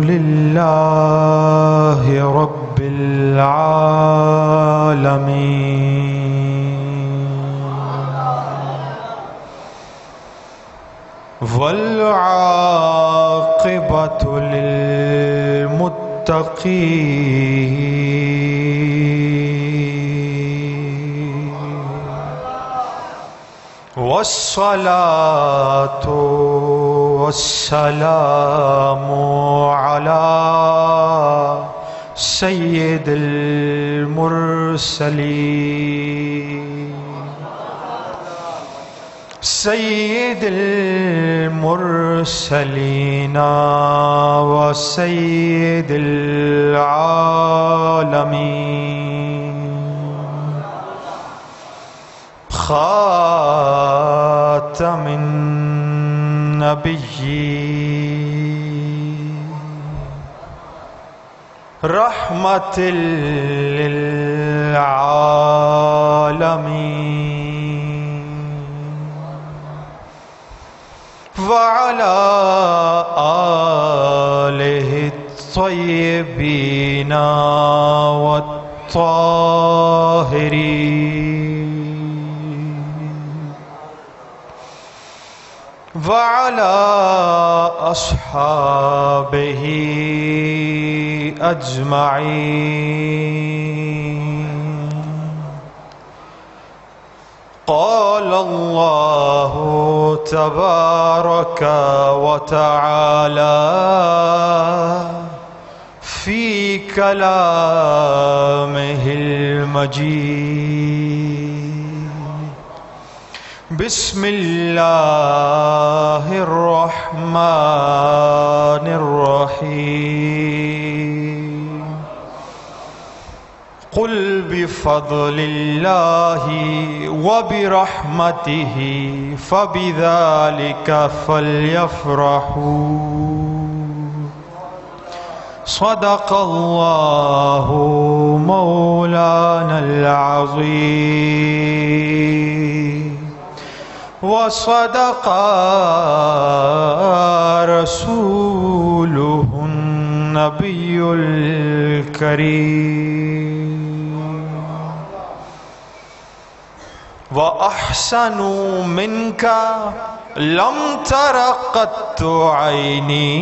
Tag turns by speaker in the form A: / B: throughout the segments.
A: لله رب العالمين والعاقبة للمتقين والصلاة والسلام على سيد المرسلين سيد المرسلين وسيد العالمين خاتم النبيين رحمة للعالمين وعلى آله الطيبين والطاهرين وعلى أصحابه أجمعين قال الله تبارك وتعالى في كلامه المجيد بسم الله الرحمن الرحيم قل بفضل الله وبرحمته فبذلك فليفرحوا صدق الله مولانا العظيم وصدق رسوله النبي الكريم وأحسن منك لم تر قط عيني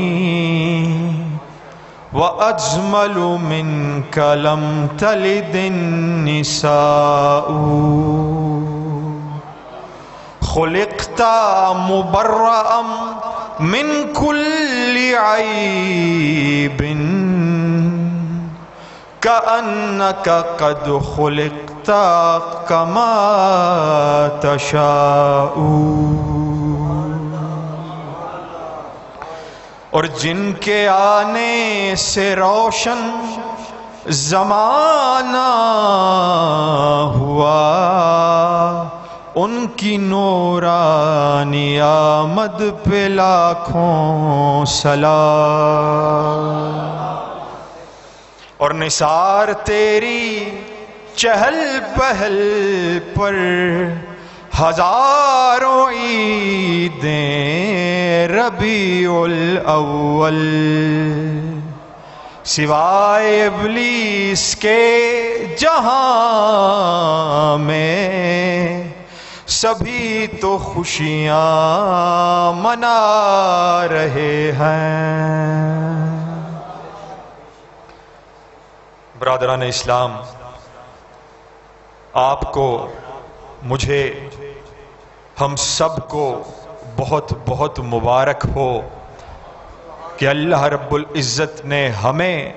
A: وأجمل منك لم تلد النساء خلقت مبرأ من كل عيب كأنك قد خلقت كما تشاء اور جن کے آنے سے روشن زمانہ ہوا ان کی نورانی آمد پہ لاکھوں سلام اور نثار تیری چہل پہل پر ہزاروں عیدیں ربیع الاول سوائے ابلیس کے جہاں میں سبھی تو خوشیاں منا رہے ہیں۔ برادران اسلام، آپ کو، مجھے، ہم سب کو بہت بہت مبارک ہو کہ اللہ رب العزت نے ہمیں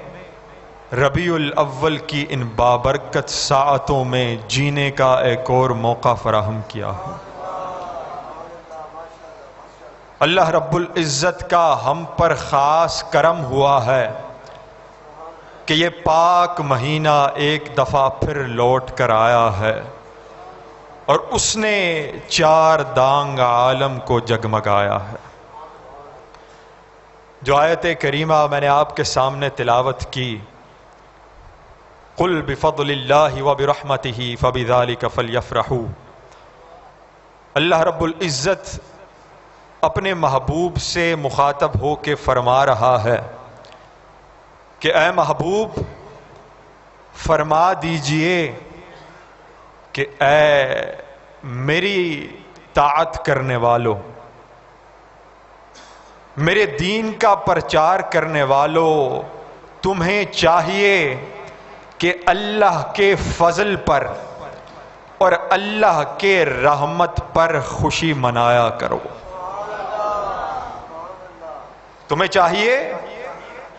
A: ربیع الاول کی ان بابرکت ساعتوں میں جینے کا ایک اور موقع فراہم کیا ہے۔ اللہ رب العزت کا ہم پر خاص کرم ہوا ہے کہ یہ پاک مہینہ ایک دفعہ پھر لوٹ کر آیا ہے اور اس نے چار دانگ عالم کو جگمگایا ہے۔ جو آیت کریمہ میں نے آپ کے سامنے تلاوت کی، قُلْ بِفَضْلِ اللَّهِ وَبِرَحْمَتِهِ فَبِذَلِكَ فَلْيَفْرَحُوا، اللہ رب العزت اپنے محبوب سے مخاطب ہو کے فرما رہا ہے کہ اے محبوب فرما دیجئے کہ اے میری طاعت کرنے والوں، میرے دین کا پرچار کرنے والوں، تمہیں چاہیے کہ اللہ کے فضل پر اور اللہ کے رحمت پر خوشی منایا کرو۔ تمہیں چاہیے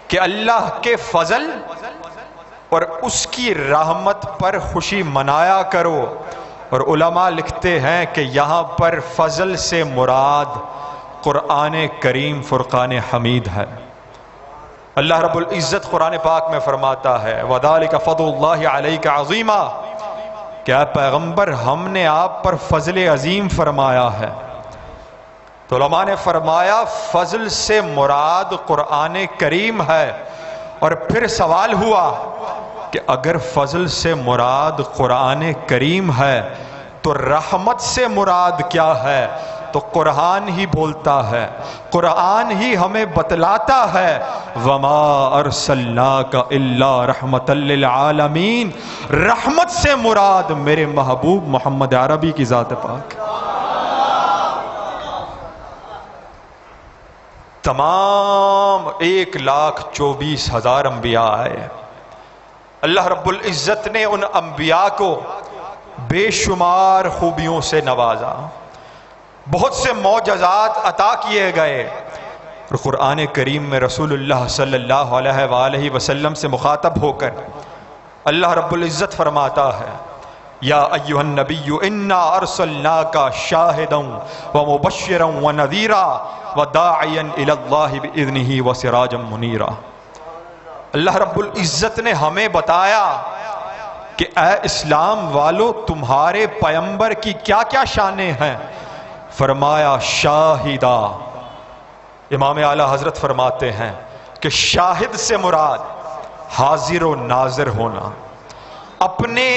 A: کہ اللہ کے فضل اور اس کی رحمت پر خوشی منایا کرو۔ اور علماء لکھتے ہیں کہ یہاں پر فضل سے مراد قرآن کریم فرقان حمید ہے۔ اللہ رب العزت قرآن پاک میں فرماتا ہے وَذَلِكَ فَضْلُ اللَّهِ عَلَيْكَ عَظِيمًا، کہ اے پیغمبر ہم نے آپ پر فضل عظیم فرمایا ہے۔ تو علماء نے فرمایا فضل سے مراد قرآن کریم ہے۔ اور پھر سوال ہوا کہ اگر فضل سے مراد قرآن کریم ہے تو رحمت سے مراد کیا ہے؟ تو قرآن ہی بولتا ہے، قرآن ہی ہمیں بتلاتا ہے وَمَا أَرْسَلْنَاكَ إِلَّا رَحْمَةً لِلْعَالَمِينَ، رحمت سے مراد میرے محبوب محمد عربی کی ذات پاک۔ تمام 1,24,000 انبیاء آئے، اللہ رب العزت نے ان انبیاء کو بے شمار خوبیوں سے نوازا، بہت سے معجزات عطا کیے گئے۔ اور قرآن کریم میں رسول اللہ صلی اللہ علیہ وآلہ وسلم سے مخاطب ہو کر اللہ رب العزت فرماتا ہے یا ایھا النبی انا ارسلناک شاہدا ومبشرا ونذیرا وداعیا الی اللہ باذنہ وسراجا منیرا۔ اللہ رب العزت نے ہمیں بتایا کہ اے اسلام والو تمہارے پیمبر کی کیا کیا شانیں ہیں۔ فرمایا شاہدہ، امام اعلیٰ حضرت فرماتے ہیں کہ شاہد سے مراد حاضر و ناظر ہونا، اپنے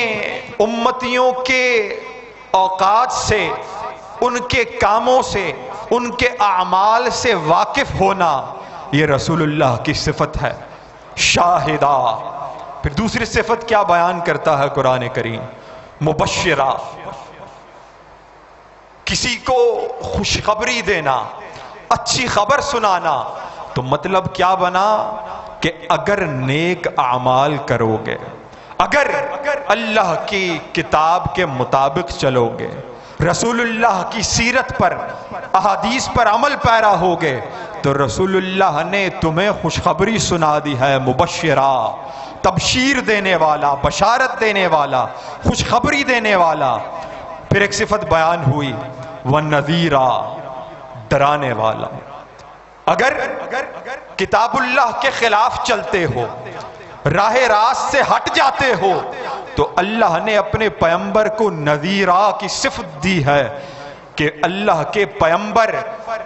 A: امتیوں کے اوقات سے، ان کے کاموں سے، ان کے اعمال سے واقف ہونا، یہ رسول اللہ کی صفت ہے شاہدہ۔ پھر دوسری صفت کیا بیان کرتا ہے قرآن کریم؟ مبشرہ، کسی کو خوشخبری دینا، اچھی خبر سنانا۔ تو مطلب کیا بنا کہ اگر نیک اعمال کرو گے، اگر اللہ کی کتاب کے مطابق چلو گے، رسول اللہ کی سیرت پر، احادیث پر عمل پیرا ہوگے، تو رسول اللہ نے تمہیں خوشخبری سنا دی ہے، مبشرہ، تبشیر دینے والا، بشارت دینے والا، خوشخبری دینے والا۔ پھر ایک صفت بیان ہوئی وَنَذِيرًا، ڈرانے والا۔ اگر کتاب اللہ کے خلاف چلتے ہو، راہ راست سے ہٹ جاتے ہو، تو اللہ نے اپنے پیمبر کو نذیرا کی صفت دی ہے کہ اللہ کے پیمبر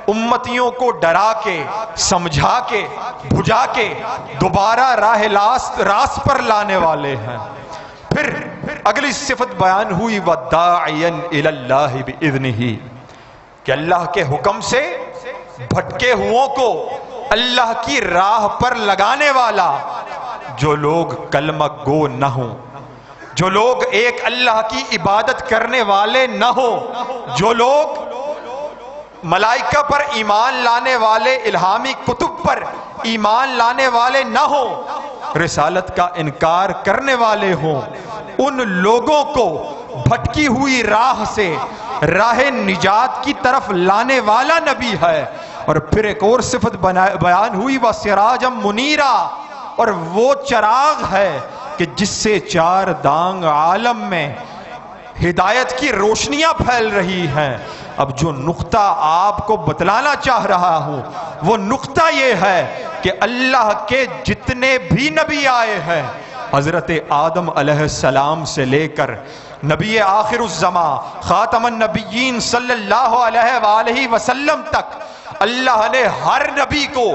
A: امتیوں کو ڈرا کے، سمجھا کے، بھجا کے دوبارہ راہ راست پر لانے والے ہیں۔ پھر اگلی صفت بیان ہوئی وَدَاعِيًا إِلَى اللَّهِ بِإِذْنِهِ، کہ اللہ کے حکم سے بھٹکے ہوں کو اللہ کی راہ پر لگانے والا۔ جو لوگ کلمہ گو نہ ہوں، جو لوگ ایک اللہ کی عبادت کرنے والے نہ ہوں، جو لوگ ملائکہ پر ایمان لانے والے، الہامی کتب پر ایمان لانے والے نہ ہوں، رسالت کا انکار کرنے والے ہوں، ان لوگوں کو بھٹکی ہوئی راہ سے راہ نجات کی طرف لانے والا نبی ہے۔ اور پھر ایک اور صفت بیان ہوئی وَسِرَاجًا مُنِيرًا، اور وہ چراغ ہے کہ جس سے چار دانگ عالم میں ہدایت کی روشنیاں پھیل رہی ہیں۔ اب جو نقطہ آپ کو بتلانا چاہ رہا ہوں وہ نقطہ یہ ہے کہ اللہ کے جتنے بھی نبی آئے ہیں، حضرت آدم علیہ السلام سے لے کر نبی آخر الزمان خاتم النبیین صلی اللہ علیہ وآلہ وسلم تک، اللہ نے ہر نبی کو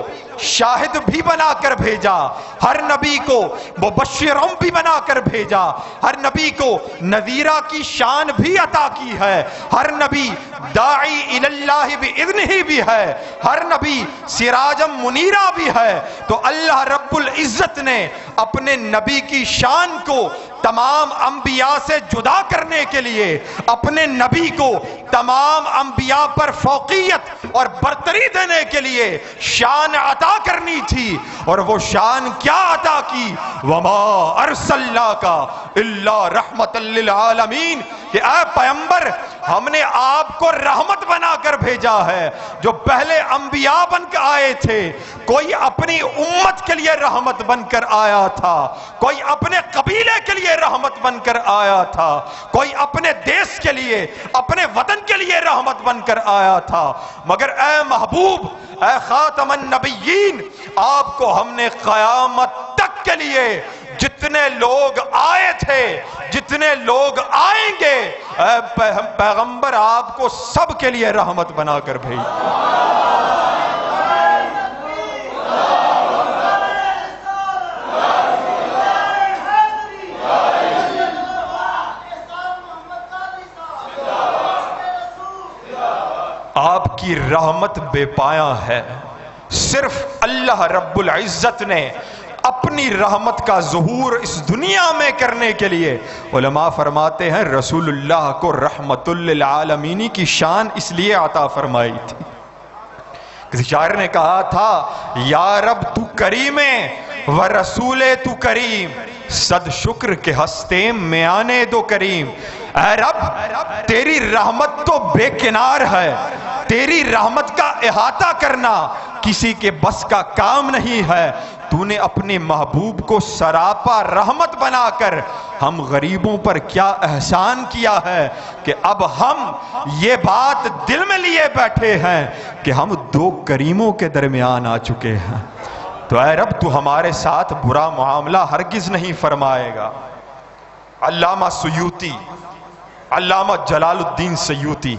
A: شاہد بھی بنا کر بھیجا، ہر نبی کو مبشرم بھی بنا کر بھیجا، ہر نبی کو نذیرہ کی شان بھی عطا کی ہے، ہر نبی داعی الاللہ بإذنہ بھی ہے، ہر نبی سراجم منیرہ بھی ہے۔ تو اللہ رب العزت نے اپنے نبی کی شان کو تمام انبیاء سے جدا کرنے کے لیے اپنے نبی کو تمام انبیاء پر فوقیت اور برتری دینے کے لیے شان عطا کرنی تھی، اور وہ شان کیا عطا کی؟ وَمَا أَرْسَلْنَاكَ إِلَّا رَحْمَةً لِّلْعَالَمِينَ، کہ اے پیغمبر ہم نے آپ کو رحمت بنا کر بھیجا ہے۔ جو پہلے انبیاء بن کے آئے تھے، کوئی اپنی امت کے لیے رحمت بن کر آیا تھا، کوئی اپنے قبیلے کے لیے رحمت بن کر آیا تھا، کوئی اپنے دیش کے لیے، اپنے وطن کے لیے رحمت بن کر آیا تھا، مگر اے محبوب، اے خاتم النبیین، آپ کو ہم نے قیامت تک کے لیے جتنے لوگ آئے تھے، جتنے لوگ آئیں گے، اے پیغمبر آپ کو سب کے لیے رحمت بنا کر بھیجا۔ آپ کی رحمت بے پایاں ہے۔ صرف اللہ رب العزت نے اپنی رحمت کا ظہور اس دنیا میں کرنے کے لیے، علماء فرماتے ہیں رسول اللہ کو رحمت للعالمین کی شان اس لیے عطا فرمائی تھی۔ کسی شاعر نے کہا تھا یا رب تو کریم و رسول تو کریم، صد شکر کے ہستے میں آنے دو کریم۔ اے رب تیری رحمت تو بے کنار ہے، تیری رحمت کا احاطہ کرنا کسی کے بس کا کام نہیں ہے۔ تو نے اپنے محبوب کو سراپا رحمت بنا کر ہم غریبوں پر کیا احسان کیا ہے کہ اب ہم یہ بات دل میں لیے بیٹھے ہیں کہ ہم دو کریموں کے درمیان آ چکے ہیں۔ تو اے رب تو ہمارے ساتھ برا معاملہ ہرگز نہیں فرمائے گا۔ علامہ سیوطی، علامہ جلال الدین سیوطی،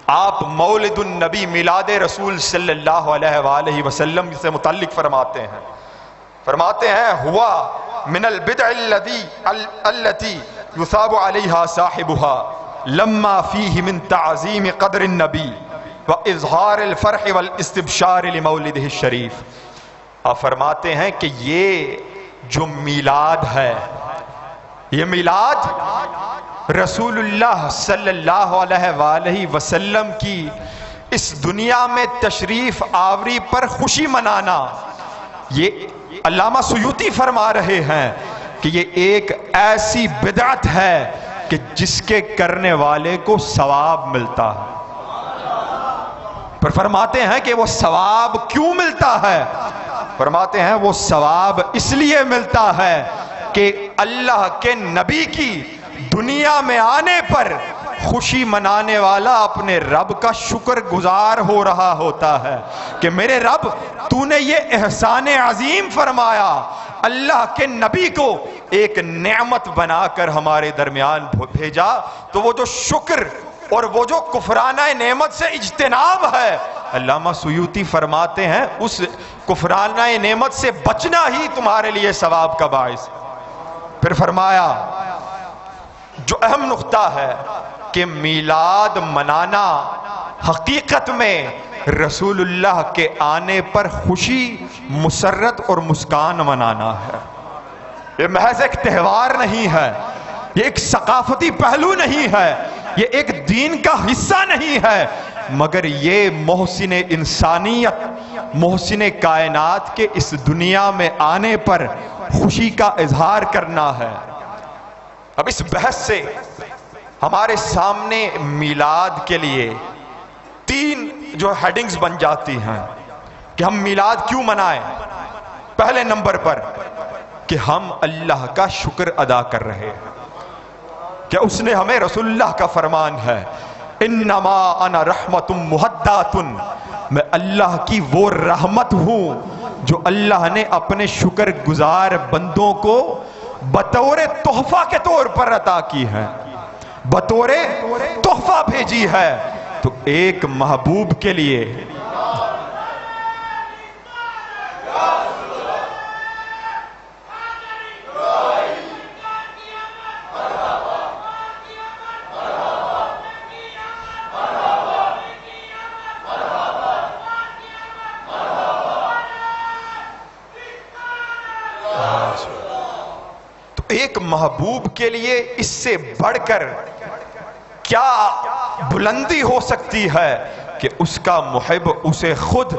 A: آپ مولد النبی میلاد رسول صلی اللہ علیہ وآلہ وسلم سے متعلق فرماتے ہیں ہوا من البدع التي يثاب عليها صاحبها لما فيه من تعظیم قدر النبی واظہار الفرح والاستبشار لمولده الشریف۔ آپ فرماتے ہیں کہ یہ جو میلاد ہے، یہ میلاد رسول اللہ صلی اللہ علیہ وآلہ وسلم کی اس دنیا میں تشریف آوری پر خوشی منانا، یہ علامہ سیوطی فرما رہے ہیں کہ یہ ایک ایسی بدعت ہے کہ جس کے کرنے والے کو ثواب ملتا ہے۔ پر فرماتے ہیں کہ وہ ثواب کیوں ملتا ہے؟ فرماتے ہیں وہ ثواب اس لیے ملتا ہے کہ اللہ کے نبی کی دنیا میں آنے پر خوشی منانے والا اپنے رب کا شکر گزار ہو رہا ہوتا ہے کہ میرے رب تو نے یہ احسان عظیم فرمایا، اللہ کے نبی کو ایک نعمت بنا کر ہمارے درمیان بھیجا، تو وہ جو شکر اور وہ جو کفرانہ نعمت سے اجتناب ہے، علامہ سیوطی فرماتے ہیں اس کفرانہ نعمت سے بچنا ہی تمہارے لیے ثواب کا باعث۔ پھر فرمایا جو اہم نقطہ ہے کہ میلاد منانا حقیقت میں رسول اللہ کے آنے پر خوشی، مسرت اور مسکان منانا ہے۔ یہ محض ایک تہوار نہیں ہے، یہ ایک ثقافتی پہلو نہیں ہے، یہ ایک دین کا حصہ نہیں ہے، مگر یہ محسن انسانیت، محسن کائنات کے اس دنیا میں آنے پر خوشی کا اظہار کرنا ہے۔ اب اس بحث سے ہمارے سامنے میلاد کے لیے تین جو ہیڈنگز بن جاتی ہیں کہ ہم میلاد کیوں منائیں۔ پہلے نمبر پر کہ ہم اللہ کا شکر ادا کر رہے ہیں کہ اس نے ہمیں، رسول اللہ کا فرمان ہے انما انا رحمت مہدات، میں اللہ کی وہ رحمت ہوں جو اللہ نے اپنے شکر گزار بندوں کو بطور تحفہ کے طور پر عطا کی ہے، بطور تحفہ بھیجی ہے۔ تو ایک محبوب کے لیے ایک محبوب کے لیے اس سے بڑھ کر کیا بلندی ہو سکتی ہے کہ اس کا محب اسے خود،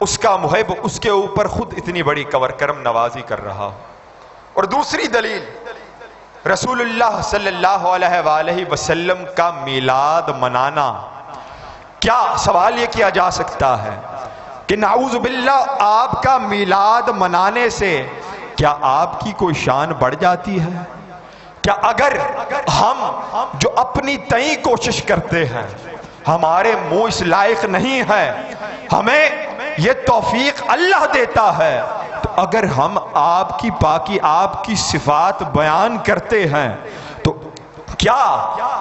A: اس کا محب اس کے اوپر خود اتنی بڑی کور کرم نوازی کر رہا ہو۔ اور دوسری دلیل، رسول اللہ صلی اللہ علیہ وآلہ وسلم کا میلاد منانا، کیا سوال یہ کیا جا سکتا ہے کہ نعوذ باللہ آپ کا میلاد منانے سے کیا آپ کی کوئی شان بڑھ جاتی ہے؟ کیا اگر ہم جو اپنی تئیں کوشش کرتے ہیں، ہمارے منہ اس لائق نہیں ہے، ہمیں یہ توفیق اللہ دیتا ہے، تو اگر ہم آپ کی پاکی، آپ کی صفات بیان کرتے ہیں تو کیا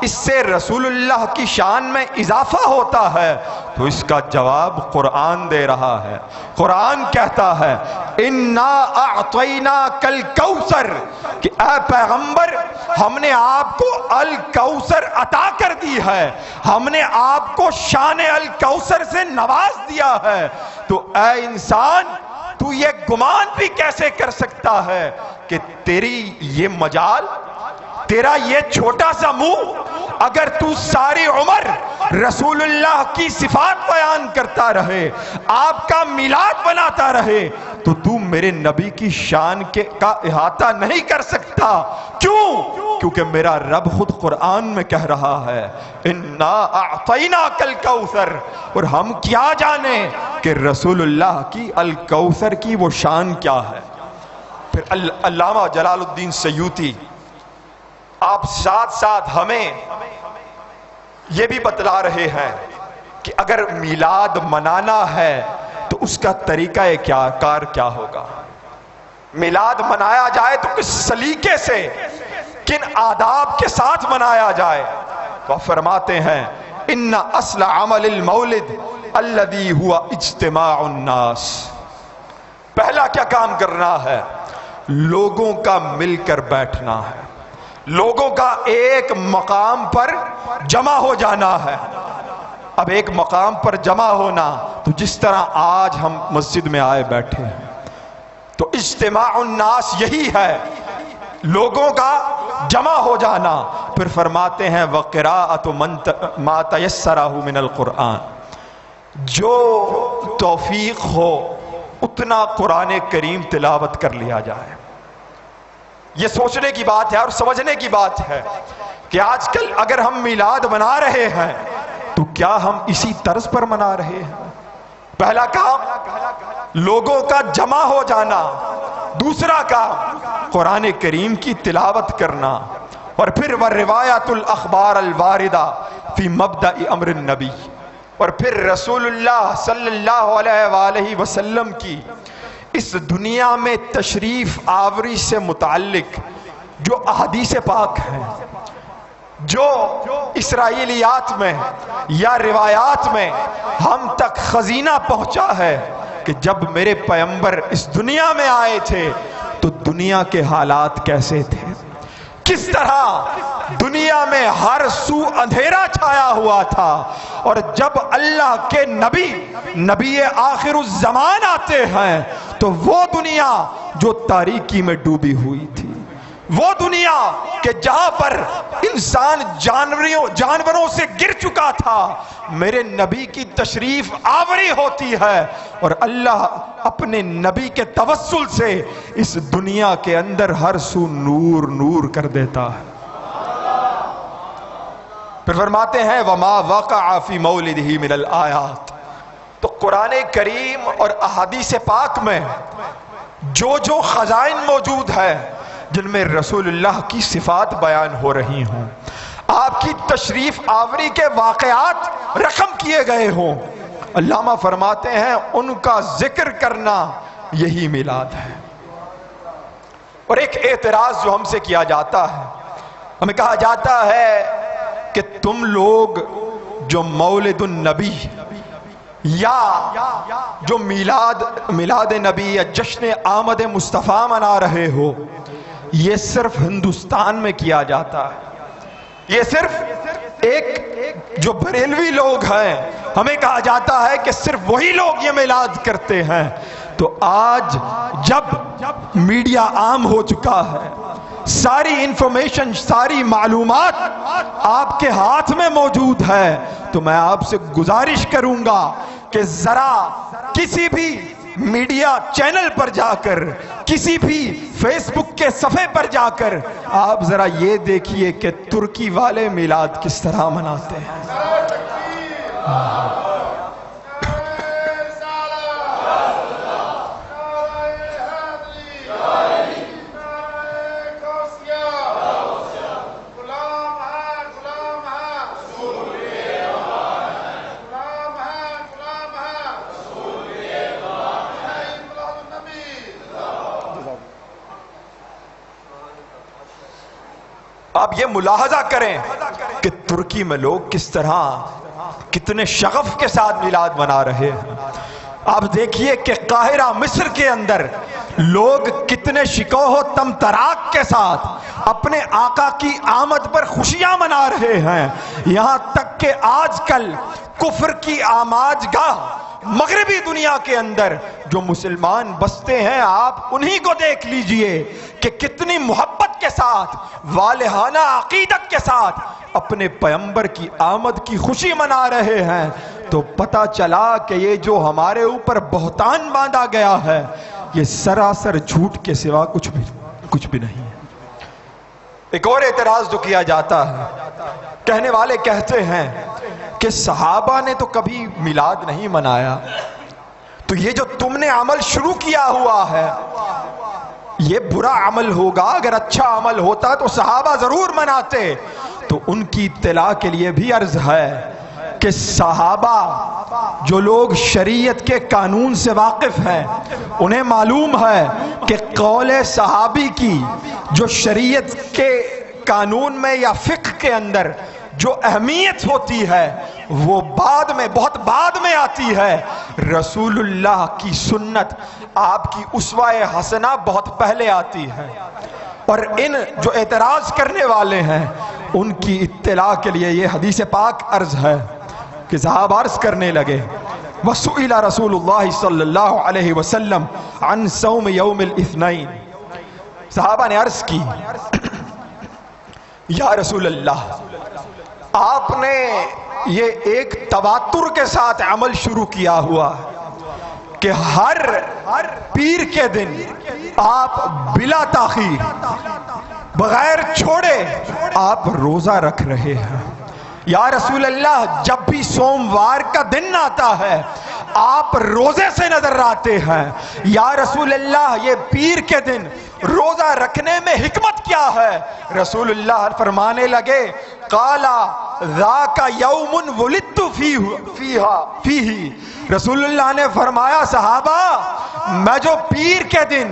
A: اس سے رسول اللہ کی شان میں اضافہ ہوتا ہے؟ تو اس کا جواب قرآن دے رہا ہے۔ قرآن کہتا ہے اِنَّا أَعْطَيْنَاكَ الْكَوْثَرَ، کہ اے پیغمبر ہم نے آپ کو الکوثر عطا کر دی ہے، ہم نے آپ کو شان الکوثر سے نواز دیا ہے۔ تو اے انسان، تو یہ گمان بھی کیسے کر سکتا ہے کہ تیری یہ مجال، تیرا یہ چھوٹا سا منہ، اگر تو ساری عمر رسول اللہ کی صفات بیان کرتا رہے، آپ کا میلاد بناتا رہے، تو میرے نبی کی شان کا احاطہ نہیں کر سکتا۔ کیوں؟ کیونکہ میرا رب خود قرآن میں کہہ رہا ہے اِنَّا أَعْطَيْنَاكَ الْكَوْثَرَ، اور ہم کیا جانے کہ رسول اللہ کی الکوثر کی وہ شان کیا ہے۔ پھر علامہ جلال الدین سیوطی آپ ساتھ ساتھ ہمیں یہ بھی بتلا رہے ہیں کہ اگر میلاد منانا ہے تو اس کا طریقہ کار کیا ہوگا۔ میلاد منایا جائے تو کس سلیقے سے، کن آداب کے ساتھ منایا جائے؟ تو آپ فرماتے ہیں ان اصل عمل المولد الذي هو اجتماع الناس، پہلا کیا کام کرنا ہے؟ لوگوں کا مل کر بیٹھنا ہے، لوگوں کا ایک مقام پر جمع ہو جانا ہے۔ اب ایک مقام پر جمع ہونا تو جس طرح آج ہم مسجد میں آئے بیٹھے ہیں، تو اجتماع الناس یہی ہے، لوگوں کا جمع ہو جانا۔ پھر فرماتے ہیں وَقِرَاءَةُ مَا تَيَسَّرَهُ مِنَ الْقُرْآنِ، جو توفیق ہو اتنا قرآن کریم تلاوت کر لیا جائے۔ یہ سوچنے کی بات ہے اور سمجھنے کی بات ہے کہ آج کل اگر ہم میلاد منا رہے ہیں تو کیا ہم اسی طرز پر منا رہے ہیں؟ پہلا کام لوگوں کا جمع ہو جانا، دوسرا کام قرآن کریم کی تلاوت کرنا، اور پھر وَالرِّوَایَةُ الْأَخْبَارَ الْوَارِدَةُ فِي مَبْدَأِ أَمْرِ النَّبِيِّ، اور پھر رسول اللہ صلی اللہ علیہ وآلہ وسلم کی اس دنیا میں تشریف آوری سے متعلق جو احادیث پاک ہیں، جو اسرائیلیات میں یا روایات میں ہم تک خزینہ پہنچا ہے کہ جب میرے پیغمبر اس دنیا میں آئے تھے تو دنیا کے حالات کیسے تھے، کس طرح دنیا میں ہر سو اندھیرا چھایا ہوا تھا، اور جب اللہ کے نبی آخر الزمان آتے ہیں تو وہ دنیا جو تاریکی میں ڈوبی ہوئی تھی، وہ دنیا کہ جہاں پر انسان جانوروں سے گر چکا تھا، میرے نبی کی تشریف آوری ہوتی ہے اور اللہ اپنے نبی کے توسل سے اس دنیا کے اندر ہر سو نور نور کر دیتا ہے۔ پھر فرماتے ہیں وَمَا وَقَعَ فِي مَوْلِدِهِ مِنَ الْآيَاتِ، تو قرآن کریم اور احادیث پاک میں جو خزائن موجود ہے جن میں رسول اللہ کی صفات بیان ہو رہی ہوں، آپ کی تشریف آوری کے واقعات رقم کیے گئے ہوں، علامہ فرماتے ہیں ان کا ذکر کرنا یہی میلاد ہے۔ اور ایک اعتراض جو ہم سے کیا جاتا ہے، ہمیں کہا جاتا ہے کہ تم لوگ جو مولد النبی یا جو میلاد نبی یا جشن آمد مصطفیٰ منا رہے ہو، یہ صرف ہندوستان میں کیا جاتا ہے، یہ صرف ایک جو بریلوی لوگ ہیں ہمیں کہا جاتا ہے کہ صرف وہی لوگ یہ میلاد کرتے ہیں، تو آج جب میڈیا عام ہو چکا ہے، ساری انفارمیشن، ساری معلومات آپ کے ہاتھ میں موجود ہے، تو میں آپ سے گزارش کروں گا کہ ذرا کسی بھی میڈیا چینل پر جا کر، کسی بھی فیس بک کے صفحے پر جا کر آپ ذرا یہ دیکھیے کہ ترکی والے میلاد کس طرح مناتے ہیں۔ آپ یہ ملاحظہ کریں کہ ترکی میں لوگ کس طرح، کتنے شغف کے ساتھ میلاد منا رہے ہیں۔ آپ دیکھیے کہ قاہرہ مصر کے اندر لوگ کتنے شکوہ و طمطراق کے ساتھ اپنے آقا کی آمد پر خوشیاں منا رہے ہیں، یہاں تک کہ آج کل کفر کی آماج گاہ مغربی دنیا کے اندر جو مسلمان بستے ہیں، آپ انہی کو دیکھ لیجئے کہ کتنی محبت کے ساتھ، والہانہ عقیدت کے ساتھ اپنے پیغمبر کی آمد کی خوشی منا رہے ہیں۔ تو پتہ چلا کہ یہ جو ہمارے اوپر بہتان باندھا گیا ہے، یہ سراسر جھوٹ کے سوا کچھ بھی نہیں ہے۔ ایک اور اعتراض جو کیا جاتا ہے، کہنے والے کہتے ہیں کہ صحابہ نے تو کبھی میلاد نہیں منایا، تو یہ جو تم نے عمل شروع کیا ہوا ہے یہ برا عمل ہوگا، اگر اچھا عمل ہوتا تو صحابہ ضرور مناتے۔ تو ان کی اطلاع کے لیے بھی عرض ہے کہ صحابہ جو لوگ شریعت کے قانون سے واقف ہیں، انہیں معلوم ہے کہ قول صحابی کی جو شریعت کے قانون میں یا فقہ کے اندر جو اہمیت ہوتی ہے وہ بعد میں، بہت بعد میں آتی ہے۔ رسول اللہ کی سنت، آپ کی اسوہ حسنہ بہت پہلے آتی ہے۔ اور ان جو اعتراض کرنے والے ہیں ان کی اطلاع کے لیے یہ حدیث پاک عرض ہے کہ صحابہ عرض کرنے لگے، وَسُئِلَ رسول اللہ صلی اللہ علیہ وسلم عن صوم یوم الاثنین، صحابہ نے عرض کی یا رسول اللہ، آپ نے یہ ایک تواتر کے ساتھ عمل شروع کیا ہوا ہے کہ ہر پیر کے دن آپ بلا تاخیر، بغیر چھوڑے آپ روزہ رکھ رہے ہیں۔ یا رسول اللہ، جب بھی سوموار کا دن آتا ہے آپ روزے سے نظر آتے ہیں۔ یا رسول اللہ، یہ پیر کے دن روزہ رکھنے میں حکمت کیا ہے؟ رسول اللہ فرمانے لگے، قالا ذاک یوم ولدت فیہ، رسول اللہ نے فرمایا صحابہ، میں جو پیر کے دن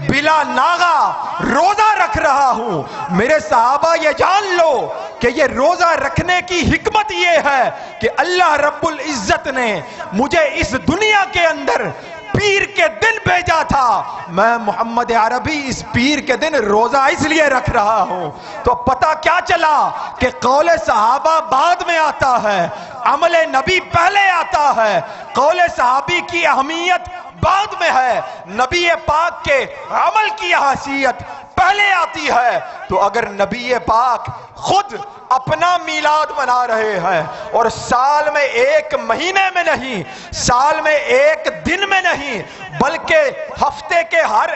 A: بلا ناغا روزہ رکھ رہا ہوں، میرے صحابہ یہ جان لو کہ یہ روزہ رکھنے کی حکمت یہ ہے کہ اللہ رب العزت نے مجھے اس دنیا کے اندر پیر کے دن بھیجا تھا، میں محمد عربی اس پیر کے دن روزہ اس لیے رکھ رہا ہوں۔ تو پتہ کیا چلا کہ قول صحابہ بعد میں آتا ہے، عمل نبی پہلے آتا ہے، قول صحابی کی اہمیت بعد میں ہے، نبی پاک کے عمل کی حیثیت پہلے آتی ہے۔ تو اگر نبی پاک خود اپنا میلاد منا رہے ہیں اور سال میں ایک مہینے میں نہیں، سال میں ایک دن میں نہیں، بلکہ ہفتے کے ہر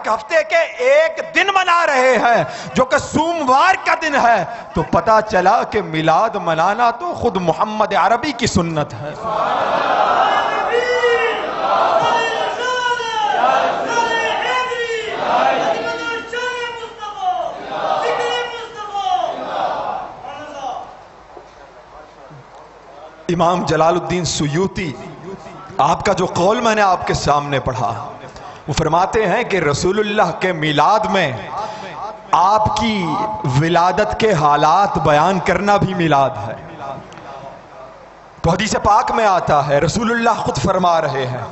A: ہفتے کے ایک دن منا رہے ہیں جو کہ سوموار کا دن ہے، تو پتہ چلا کہ میلاد منانا تو خود محمد عربی کی سنت ہے۔ امام جلال الدین سیوطی، آپ کا جو قول میں نے آپ کے سامنے پڑھا، وہ فرماتے ہیں کہ رسول اللہ کے میلاد میں آپ کی ولادت کے حالات بیان کرنا بھی میلاد ہے۔ تو حدیث پاک میں آتا ہے، رسول اللہ خود فرما رہے ہیں،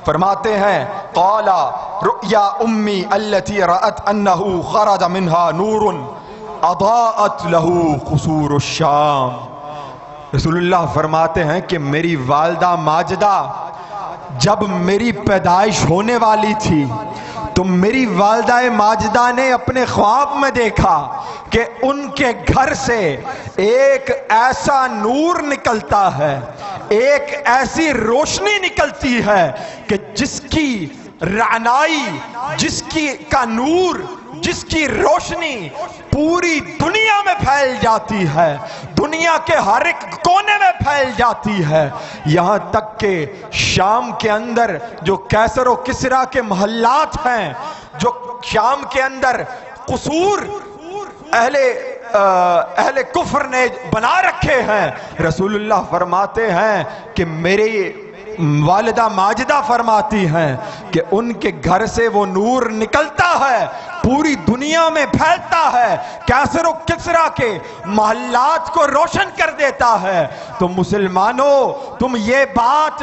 A: فرماتے ہیں قال رؤیا امی التي رأت انه خرج منها نور اضاءت له قصور الشام، رسول اللہ فرماتے ہیں کہ میری والدہ ماجدہ جب میری پیدائش ہونے والی تھی تو میری والدہ ماجدہ نے اپنے خواب میں دیکھا کہ ان کے گھر سے ایک ایسا نور نکلتا ہے، ایک ایسی روشنی نکلتی ہے کہ جس کی رعنائی، جس کی کا نور، جس کی روشنی پوری دنیا میں پھیل جاتی ہے، دنیا کے ہر ایک کونے میں پھیل جاتی ہے، یہاں تک کہ شام کے اندر جو کیسر و کسریٰ کے محلات ہیں، جو شام کے اندر قصور اہل کفر نے بنا رکھے ہیں، رسول اللہ فرماتے ہیں کہ میری والدہ ماجدہ فرماتی ہیں کہ ان کے گھر سے وہ نور نکلتا ہے، پوری دنیا میں پھیلتا ہے، کیسر و کسریٰ کے محلات کو روشن کر دیتا ہے۔ تو مسلمانوں، تم یہ بات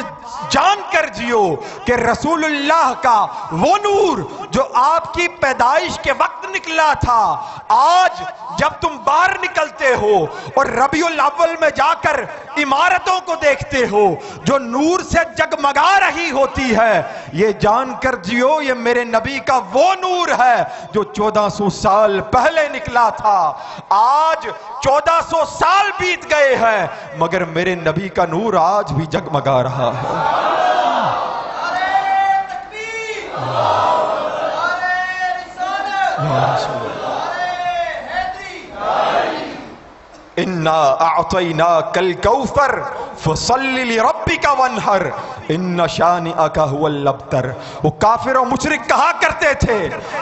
A: جان کر جیو کہ رسول اللہ کا وہ نور جو آپ کی پیدائش کے وقت نکلا تھا، آج جب تم باہر نکلتے ہو اور ربیع الاول میں جا کر عمارتوں کو دیکھتے ہو جو نور سے جگمگا رہی ہوتی ہے، یہ جان کر جیو یہ میرے نبی کا وہ نور ہے جو 1400 سال پہلے نکلا تھا۔ آج 1400 سال بیت گئے ہیں مگر میرے نبی کا نور آج بھی جگمگا رہا ہے۔ اِنَّا أَعْطَيْنَاكَ الْكَوْثَرَ فَصَلِّ لِرَبِّكَ وَانْحَرْ إِنَّ شَانِئَكَ هُوَ الْأَبْتَرُ۔ وہ کافر و مشرک کہا کرتے تھے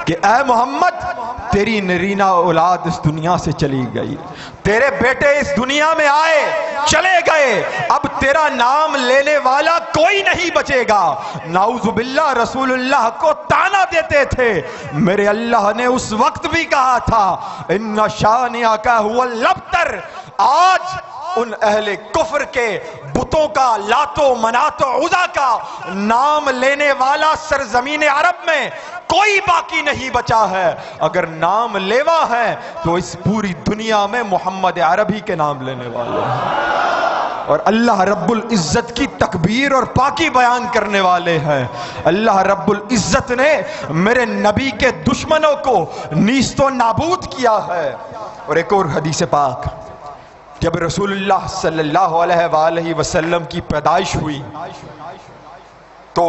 A: کہ اے محمد، تیری نرینہ اولاد اس دنیا سے چلی گئی، تیرے بیٹے اس دنیا میں آئے چلے گئے، اب تیرا نام لینے والا کوئی نہیں بچے گا۔ نعوذ باللہ رسول اللہ کو تانا دیتے تھے۔ میرے اللہ نے اس وقت بھی کہا تھا اِنَّ شَانِئَكَ هُوَ الْأَبْتَرُ۔ آج ان اہل کفر کے بتوں کا، لات و منات و عزا کا نام لینے والا سرزمین عرب میں کوئی باقی نہیں بچا ہے۔ اگر نام لیوا ہے تو اس پوری دنیا میں محمد عربی کے نام لینے والے ہیں، اور اللہ رب العزت کی تکبیر اور پاکی بیان کرنے والے ہیں۔ اللہ رب العزت نے میرے نبی کے دشمنوں کو نیست و نابود کیا ہے۔ اور ایک اور حدیث پاک، جب رسول اللہ صلی اللہ علیہ وآلہ وسلم کی پیدائش ہوئی تو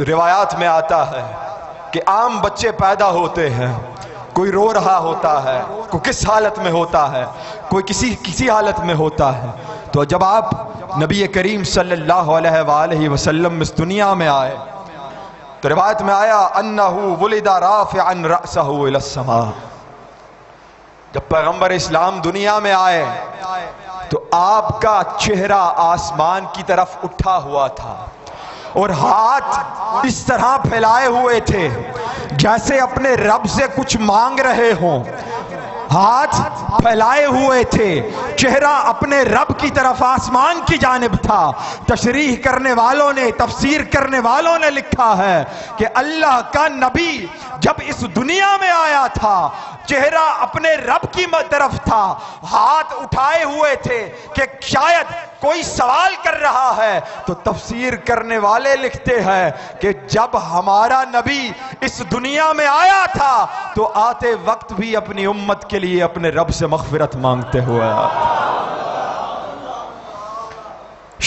A: روایات میں آتا ہے کہ عام بچے پیدا ہوتے ہیں، کوئی رو رہا ہوتا ہے، کوئی کس حالت میں ہوتا ہے، کوئی کسی حالت میں ہوتا ہے۔ تو جب آپ نبی کریم صلی اللہ علیہ وآلہ وسلم اس دنیا میں آئے تو روایت میں آیا انہو ولد رافعا رأسہ الی السماء۔ جب پیغمبر اسلام دنیا میں آئے تو آپ کا چہرہ آسمان کی طرف اٹھا ہوا تھا اور ہاتھ اس طرح پھیلائے ہوئے تھے جیسے اپنے رب سے کچھ مانگ رہے ہوں، ہاتھ پھیلائے ہوئے تھے، چہرہ اپنے رب کی طرف آسمان کی جانب تھا۔ تشریح کرنے والوں نے، تفسیر کرنے والوں نے لکھا ہے کہ اللہ کا نبی جب اس دنیا میں آیا تھا چہرہ اپنے رب کی طرف تھا، ہاتھ اٹھائے ہوئے تھے کہ شاید کوئی سوال کر رہا ہے۔ تو تفسیر کرنے والے لکھتے ہیں کہ جب ہمارا نبی اس دنیا میں آیا تھا تو آتے وقت بھی اپنی امت کے لیے اپنے رب سے مغفرت مانگتے ہوئے آیا۔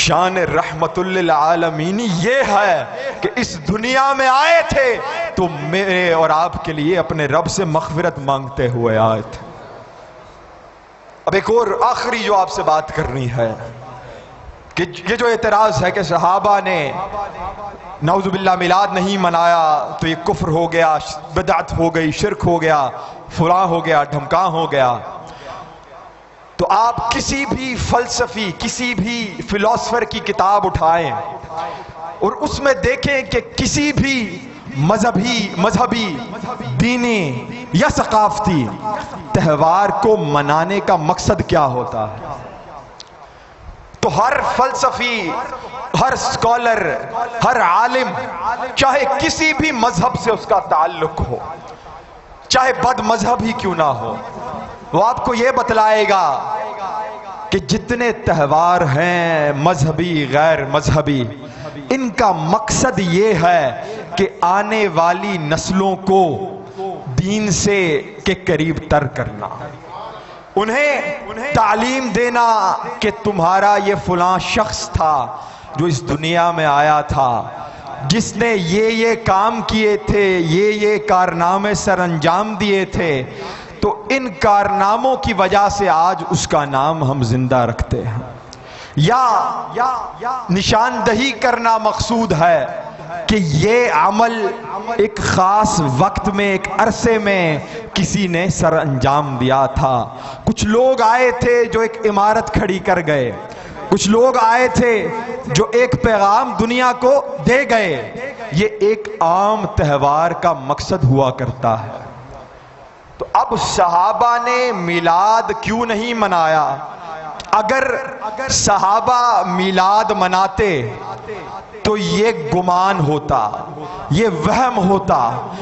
A: شان رحمت للعالمین یہ ہے کہ اس دنیا میں آئے تھے تو میرے اور آپ کے لیے اپنے رب سے مغفرت مانگتے ہوئے آئے تھے۔ اب ایک اور آخری جو آپ سے بات کرنی ہے کہ یہ جو اعتراض ہے کہ صحابہ نے نعوذ باللہ میلاد نہیں منایا تو یہ کفر ہو گیا، بدعت ہو گئی، شرک ہو گیا، فلاں ہو گیا، ڈھمکاں ہو گیا، تو آپ کسی بھی فلسفی، کسی بھی فلسفر کی کتاب اٹھائیں اور اس میں دیکھیں کہ کسی بھی مذہبی، دینی یا ثقافتی تہوار کو منانے کا مقصد کیا ہوتا ہے، تو ہر فلسفی، ہر اسکالر، ہر عالم، چاہے کسی بھی مذہب سے اس کا تعلق ہو، چاہے بد مذہب ہی کیوں نہ ہو، وہ آپ کو یہ بتلائے گا کہ جتنے تہوار ہیں مذہبی غیر مذہبی، ان کا مقصد یہ ہے کہ آنے والی نسلوں کو دین سے کے قریب تر کرنا، انہیں تعلیم دینا کہ تمہارا یہ فلاں شخص تھا جو اس دنیا میں آیا تھا، جس نے یہ کام کیے تھے، یہ کارنامے سر انجام دیے تھے، تو ان کارناموں کی وجہ سے آج اس کا نام ہم زندہ رکھتے ہیں۔ یا نشاندہی کرنا مقصود ہے کہ یہ عمل ایک خاص وقت میں، ایک عرصے میں کسی نے سر انجام دیا تھا۔ کچھ لوگ آئے تھے جو ایک عمارت کھڑی کر گئے، کچھ لوگ آئے تھے جو ایک پیغام دنیا کو دے گئے۔ یہ ایک عام تہوار کا مقصد ہوا کرتا ہے۔ تو اب صحابہ نے میلاد کیوں نہیں منایا؟ اگر صحابہ میلاد مناتے تو یہ گمان ہوتا، یہ وہم ہوتا،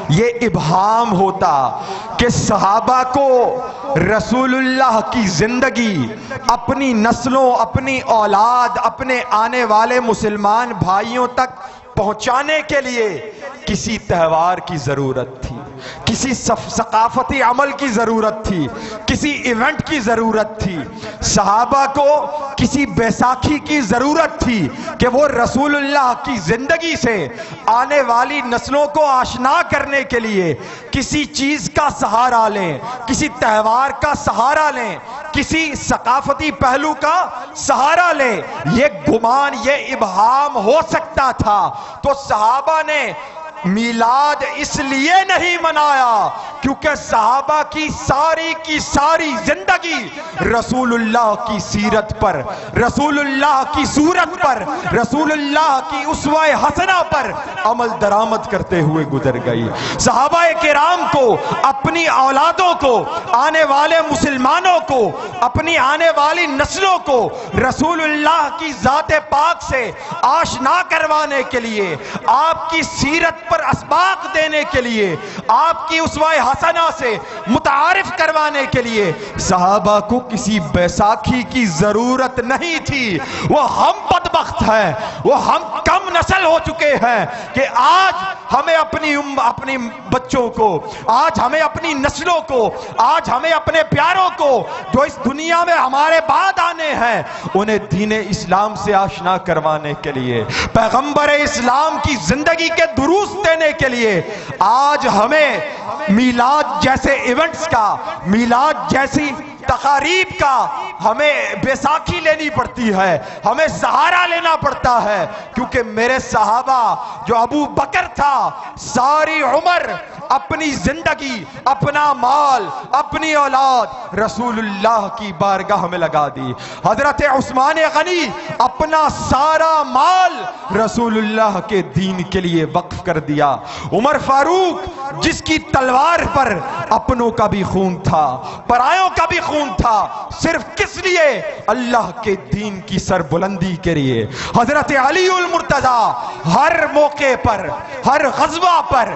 A: یہ ابہام ہوتا کہ صحابہ کو رسول اللہ کی زندگی اپنی نسلوں، اپنی اولاد، اپنے آنے والے مسلمان بھائیوں تک پہنچانے کے لیے کسی تہوار کی ضرورت تھی، کسی ثقافتی عمل کی ضرورت تھی، کسی ایونٹ کی ضرورت تھی۔ صحابہ کو کسی بیساکھی کی ضرورت تھی کہ وہ رسول اللہ کی زندگی سے آنے والی نسلوں کو آشنا کرنے کے لیے کسی چیز کا سہارا لیں، کسی تہوار کا سہارا لیں، کسی ثقافتی پہلو کا سہارا لیں۔ یہ گمان، یہ ابہام ہو سکتا تھا، تو صحابہ نے میلاد اس لیے نہیں منایا کیونکہ صحابہ کی ساری زندگی رسول اللہ کی سیرت پر، رسول اللہ کی صورت پر، رسول اللہ کی اسوہ حسنہ پر عمل درآمد کرتے ہوئے گزر گئی۔ صحابہ کرام کو، اپنی اولادوں کو، آنے والے مسلمانوں کو، اپنی آنے والی نسلوں کو رسول اللہ کی ذات پاک سے آشنا کروانے کے لیے، آپ کی سیرت پر اسباق دینے کے لیے، آپ کی اسوہ حسنہ سے متعارف کروانے کے لیے صحابہ کو کسی بیساکھی کی ضرورت نہیں تھی۔ وہ ہم بدبخت ہیں، وہ ہم کم نسل ہو چکے ہیں کہ آج ہمیں اپنی بچوں کو، آج ہمیں اپنی نسلوں کو، آج ہمیں اپنے پیاروں کو جو اس دنیا میں ہمارے بعد آنے ہیں، انہیں دین اسلام سے آشنا کروانے کے لیے، پیغمبر اسلام کی زندگی کے دروس دینے کے لیے آج ہمیں میلاد جیسے ایونٹس کا، میلاد جیسی تقاریب کا ہمیں بیساکھی لینی پڑتی ہے، ہمیں سہارا لینا پڑتا ہے، کیونکہ میرے صحابہ جو ابو بکر تھا ساری عمر اپنی زندگی، اپنا مال، اپنی اولاد رسول اللہ کی بارگاہ میں لگا دی۔ حضرت عثمان غنی اپنا سارا مال رسول اللہ کے دین کے لیے وقف کر دیا۔ عمر فاروق جس کی تلوار پر اپنوں کا بھی خون تھا، پرایوں کا بھی خون تھا، صرف کس لیے؟ اللہ کے دین کی سربلندی کے لیے۔ حضرت علی المرتضی ہر موقع پر، ہر غزوہ پر،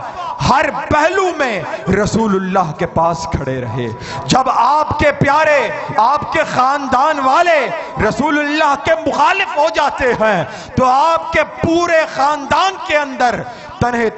A: ہر پہلو میں رسول اللہ کے پاس کھڑے رہے۔ جب آپ کے پیارے، آپ کے خاندان والے رسول اللہ کے مخالف ہو جاتے ہیں تو آپ کے پورے خاندان کے اندر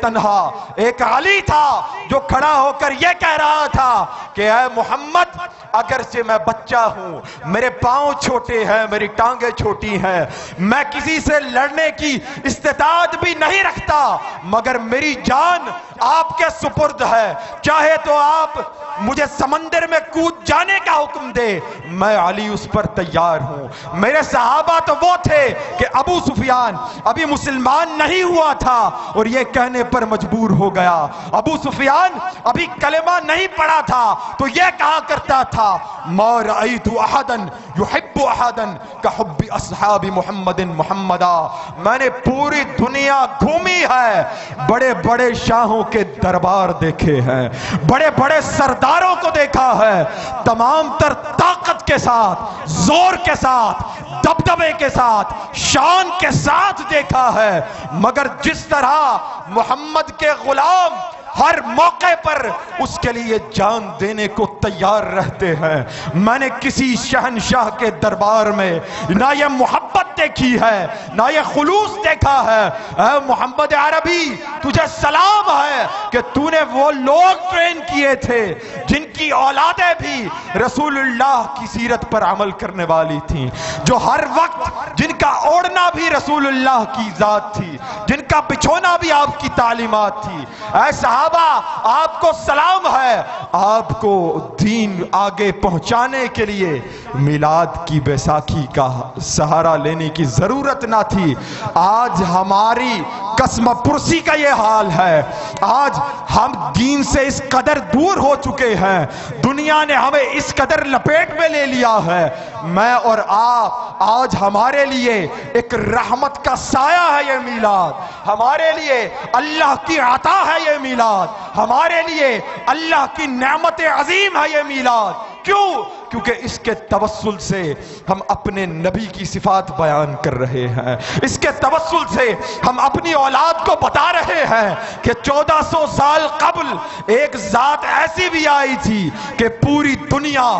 A: تنہا ایک علی تھا جو کھڑا ہو کر یہ کہہ رہا تھا کہ اے محمد، اگرچہ میں بچہ ہوں، میرے پاؤں چھوٹے ہیں، میری ٹانگیں چھوٹی ہیں، میں کسی سے لڑنے کی استطاعت بھی نہیں رکھتا، مگر میری جان آپ کے سپرد ہے، چاہے تو آپ مجھے سمندر میں کود جانے کا حکم دے، میں علی اس پر تیار ہوں۔ میرے صحابہ تو وہ تھے کہ ابو سفیان ابھی مسلمان نہیں ہوا تھا اور یہ کہنے پر مجبور ہو گیا، ابو سفیان ابھی کلمہ نہیں پڑھا تھا تو یہ کہا کرتا تھا ما رأیت احدا یحب احدا کحب اصحاب محمد محمدا۔ میں نے پوری دنیا گھومی ہے، بڑے بڑے شاہوں کے دربار دیکھے ہیں، بڑے بڑے سرداروں کو دیکھا ہے، تمام تر طاقت کے ساتھ، زور کے ساتھ، دبدبے کے ساتھ، شان کے ساتھ دیکھا ہے، مگر جس طرح محمد کے غلام ہر موقع پر اس کے لیے جان دینے کو تیار رہتے ہیں۔ میں نے کسی شہنشاہ کے دربار میں نہ یہ محبت دیکھی ہے نہ یہ خلوص دیکھا ہے۔ اے محمد عربی، تجھے سلام ہے کہ تو نے وہ لوگ ٹرین کیے تھے جن کی اولادیں بھی رسول اللہ کی سیرت پر عمل کرنے والی تھیں، جو ہر وقت جن کا اوڑھنا بھی رسول اللہ کی ذات تھی، جن کا بچھونا بھی آپ کی تعلیمات تھی۔ اے صحابہ، آپ کو سلام ہے۔ آپ کو دین آگے پہنچانے کے لیے میلاد کی بیساکھی کا سہارا لینے کی ضرورت نہ تھی۔ آج ہماری قسم پرسی کا یہ حال ہے۔ آج ہم دین سے اس قدر دور ہو چکے ہیں، دنیا نے ہمیں اس قدر لپیٹ میں لے لیا ہے۔ میں اور آپ آج ہمارے لیے ایک رحمت کا سایہ ہے یہ میلاد، ہمارے لیے اللہ کی عطا ہے یہ میلاد، ہمارے لیے اللہ کی نعمت عظیم ہے یہ میلاد۔ کیوں؟ کیونکہ اس کے توسل سے ہم اپنے نبی کی صفات بیان کر رہے ہیں، اس کے توسل سے ہم اپنی اولاد کو بتا رہے ہیں کہ 1400 سال قبل ایک ذات ایسی بھی آئی تھی کہ پوری دنیا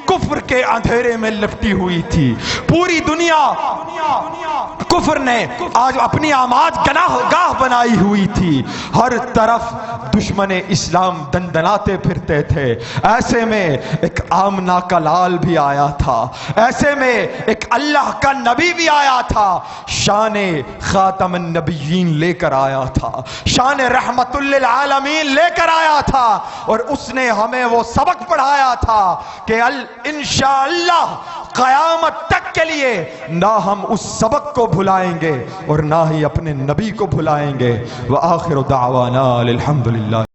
A: کفر کے اندھیرے میں لپٹی ہوئی تھی، پوری دنیا کفر نے آج اپنی آماد گناہ بنائی ہوئی تھی، ہر طرف دشمن اسلام دندناتے پھرتے تھے۔ ایسے میں ایک آمنہ کا لال بھی آیا تھا، ایسے میں ایک اللہ کا نبی بھی آیا تھا، شان خاتم النبیین لے کر آیا تھا، شان رحمت للعالمین لے کر آیا تھا، اور اس نے ہمیں وہ سبق پڑھایا تھا کہ انشاءاللہ قیامت تک کے لیے نہ ہم اس سبق کو بھلائیں گے اور نہ ہی اپنے نبی کو بھلائیں گے۔ وآخر دعوانا الحمدللہ۔